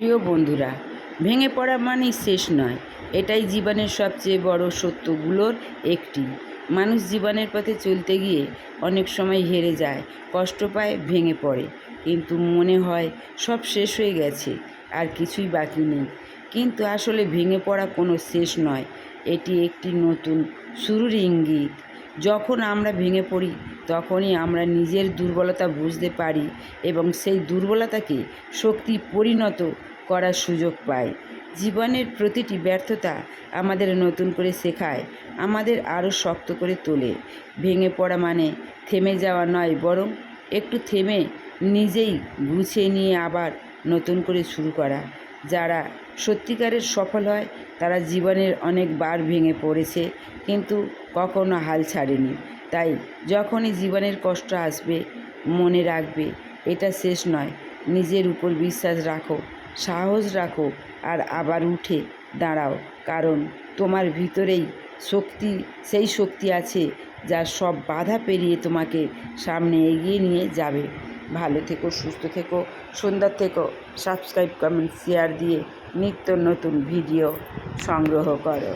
প্রিয় বন্ধুরা, ভেঙে পড়া মানেই শেষ নয়, এটাই জীবনের সবচেয়ে বড় সত্যগুলোর একটি। মানুষ জীবনের পথে চলতে গিয়ে অনেক সময় হেরে যায়, কষ্ট পায়, ভেঙে পড়ে, কিন্তু মনে হয় সব শেষ হয়ে গেছে, আর কিছুই বাকি নেই। কিন্তু আসলে ভেঙে পড়া কোনো শেষ নয়, এটি একটি নতুন শুরুর ইঙ্গিত। যখন আমরা ভেঙে পড়ি তখনই আমরা নিজের দুর্বলতা বুঝতে পারি এবং সেই দুর্বলতাকে শক্তি পরিণত করার সুযোগ পাই। জীবনের প্রতিটি ব্যর্থতা আমাদের নতুন করে শেখায়, আমাদের আরও শক্ত করে তোলে। ভেঙে পড়া মানে থেমে যাওয়া নয়, বরং একটু থেমে নিজেই গুছিয়ে নিয়ে আবার নতুন করে শুরু করা। যারা সত্যিকারের সফল হয় তারা জীবনের অনেকবার ভেঙে পড়েছে, কিন্তু কখনো হাল ছাড়েনি। তাই যখনই জীবনের কষ্ট আসবে, মনে রাখবে এটা শেষ নয়। নিজের উপর বিশ্বাস রাখো, সাহস রাখো, আর আবার উঠে দাঁড়াও, কারণ তোমার ভিতরেই সেই শক্তি আছে যা সব বাধা পেরিয়ে তোমাকে সামনে এগিয়ে নিয়ে যাবে। ভালো থেকো, সুস্থ থেকো, সুন্দর থেকো। সাবস্ক্রাইব, কমেন্ট, শেয়ার দিয়ে নিত্য নতুন ভিডিও সংগ্রহ করো।